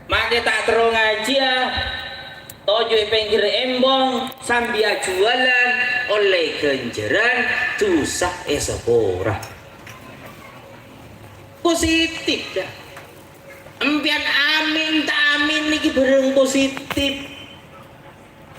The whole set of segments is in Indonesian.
Maka tak terus ngaji ya. Tojo pinggir embong sambil jualan oleh genjeran susah esapora. Positif dah. Empian amin tak amin niki bareng positif.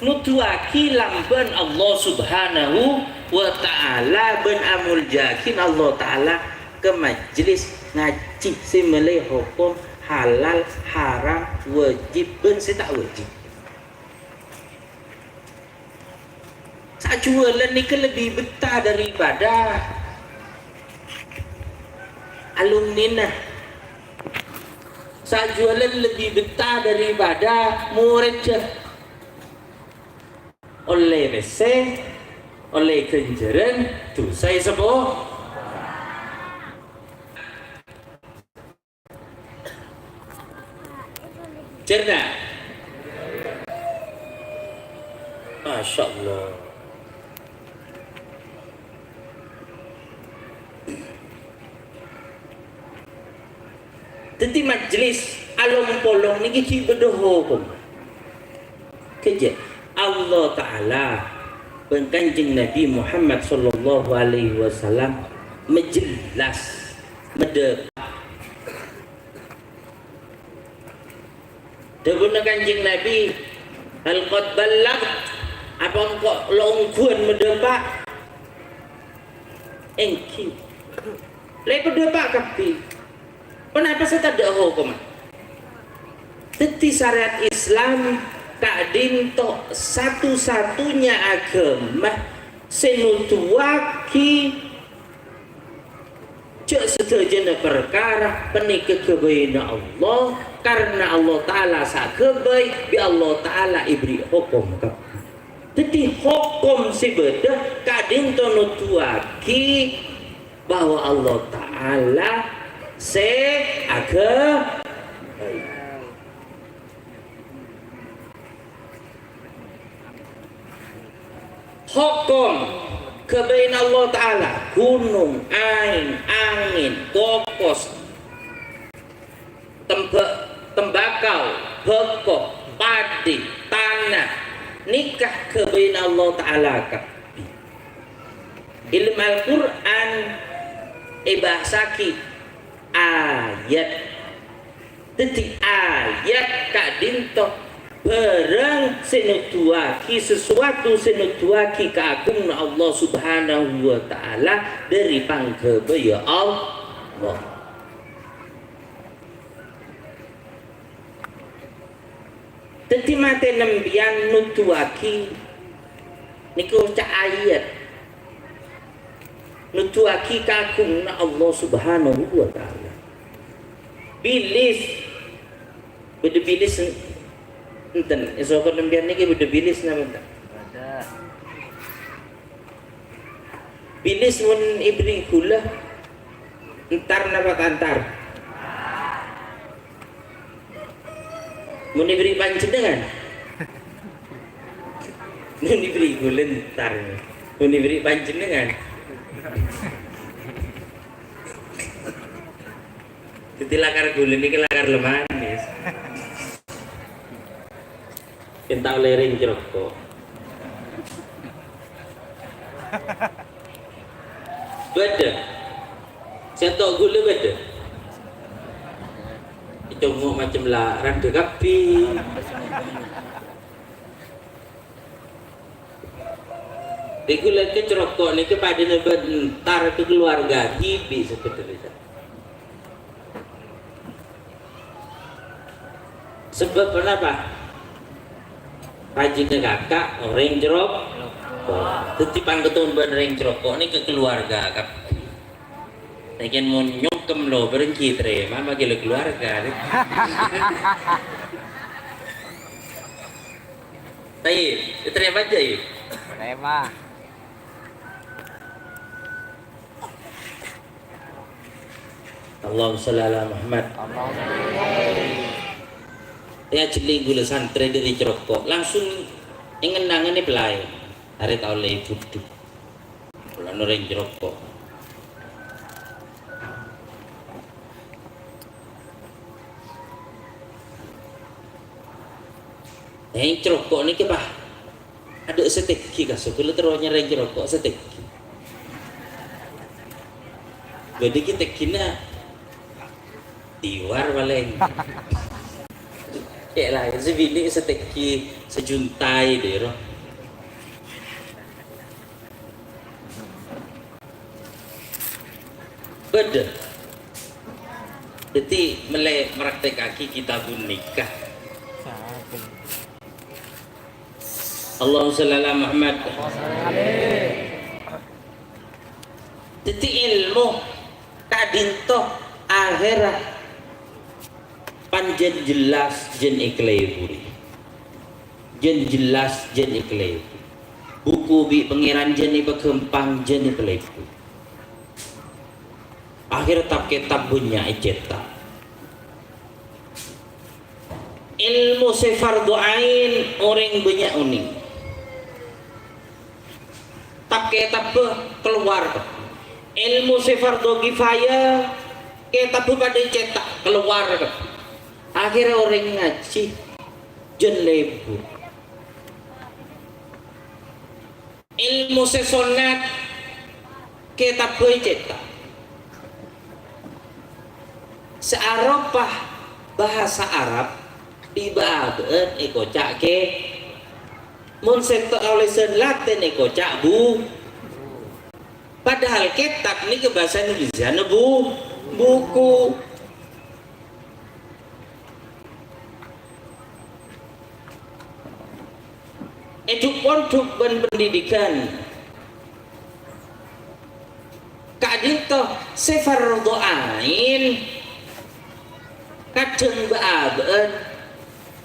Nutuaki lamban Allah Subhanahu wa ta'ala ben amul jakin Allah ta'ala ke majlis ngaji simele hukum halal haram wajib ben tak wajib. Sak jualan ni lebih betah daripada alumni nah. Sak jualan lebih betah daripada murid je. Oleh mesej, oleh kenjeran tu saya sebut. Cerna. Masya Allah. Tenti majlis alom polong ni kita berdoa pun. Kerja Allah Ta'ala Kanjeng Nabi Muhammad sallallahu alaihi wasallam menjelas medek. Daguna Kanjeng Nabi al-qad balagh apa engkau longkuan medepak engki. Lai pedepak kapi. Kenapa saya tak ada hukum? Teti syariat Islam tak dinto satu-satunya agama senutuaki cek seterjana perkara penikah kebaikan Allah karena Allah Ta'ala sakebai bi Allah Ta'ala ibri hukum ke. Teti hukum si beda kadinto nutuaki bahwa Allah Ta'ala hukum kebaikan Allah Ta'ala gunung, air, angin, kokos, tembakau, bekok, padi, tanah nikah kebaikan Allah Ta'ala. Ilmu Al-Quran bahasaki ayat detik ayat kak dinto barang senutuaki sesuatu senutuaki keagungan Allah Subhanahu wa Ta'ala dari pangkebaya Allah. Teti mate nembian nutuaki niku cak ayat nutuaki kagungan Allah Subhanahu wa Ta'ala. Bilis beda bilis enten esok nembian niki beda bilis nama tak ada bilis mun ibri gula entar napa kantar mun ibri panjenengan mun ibri gula entar mun ibri panjenengan jadi lakar gula ini lakar lemanis entah lereng jeroko beda saya tahu gula beda itu mau macam lah rada kapi regular ke cerokok ni kepada bentar ke keluarga hibi sebenarnya. Sebab kenapa? Pajiknya kakak orang jerok, tetipan ketun ban orang cerokok ni ke keluarga kap. Lagian mau nyokem lo berengki terima bagi lo keluarga. Tapi terima aja ya. Terima. Allahumma sholli ala Muhammad. Ya jeli gula santri dari cerokok langsung ingin nangani pelai hari tahu leh budu bulan orang cerokok Yang cerokok ni ke bah? Ada setik kika sukul teronya yang cerokok setik. Beda kita kina tiwar paling. Kayak lah, sebini setik sejuntai deh roh. Beda. Jadi mulai meraktek kaki kita pun nikah. Allahumma shalli ala Muhammad. Jadi ilmu kadinto akhirat panjen jelas jen ikleiburi. Jen jelas jen ikleiburi. Buku bi pengiran jen ibekempang jen ikleiburi. Akhir tab kitab punya cetak. Ilmu sefardu ain orang banyak uning. Tab kitab keluar. Ilmu sefardu kifayah kitab pada cetak keluar. Akhirnya orang ngaji jen lebu. Ilmu sesonat kitab cetak. Searabah bahasa Arab dibaabeun ekocak ke mun sento olesen Latin ekocak bu. Padahal kitab ini ke bahasa Indonesia buku. Edukon pendidikan kadinto sefardu ain kadang baabeun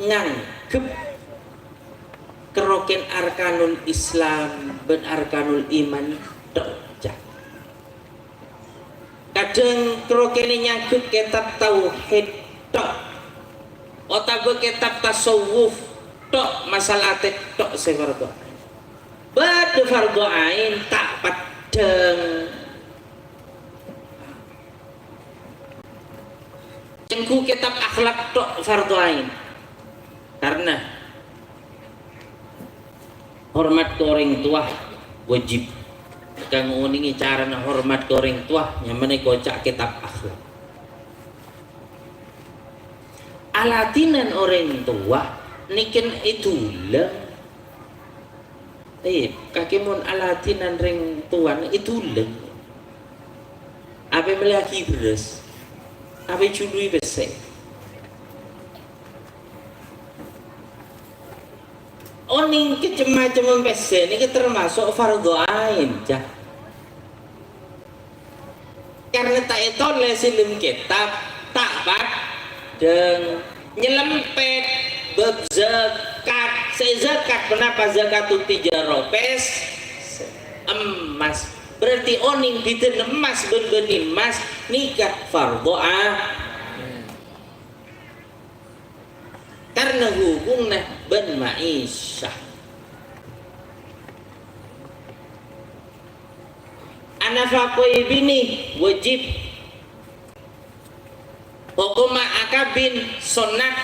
ngangkep keroken arkanul Islam ben arkanul iman dojak. Kadang keroken nyangkep kitab tauhid tok otago kitab tasawuf tok masalah tok sefardu bade fardu ain tak padeng. Cengku kitab akhlak tok fardu ain. Karena hormat ke orang tua wajib. Kang uningi cara hormat ke orang tua nyamane kocak kitab akhlak. Alatinan orang tua niken itu lah. Kaki mon alatinan ring tuan itu lah. Apa melaki beres? Apa cului besar? Oning kecemacem besar ini termasuk fardu ain cah. Karena tak itu lesim kitab tak bak dan nyelempet berzakat. Sezakat kenapa zakatul tijarobes emas? Berarti oning biten emas ben emas nikah fardu karena hubungnya ben ma'isyah. Anafaqoi bini wajib hukum akabin sunat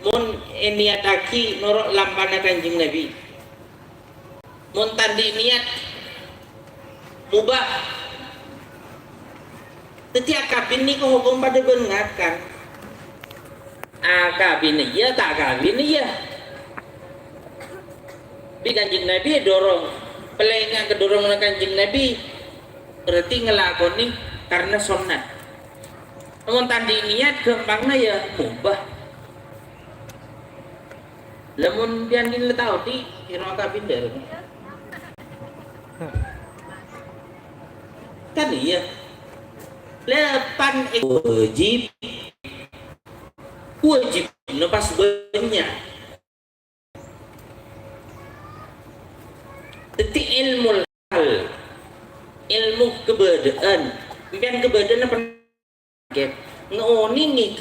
mun niataki nurut lampana Kanjeng Nabi mun tandi niat mubah. Teti akabin ni ko hukum pada bengakan. Akabin iya tak akabin iya. Di Kanjeng Nabi dorong pelenga kedorong Kanjeng Nabi berarti ngelakoni karena sunat. Namun tadi niat gampangnya ya mubah. Lamun pian din tahu di kira akabin der. Kan iya lepan wajib lepas banyak detik ilmu hal ilmu kebedaan pian kebedaan apa ngoningi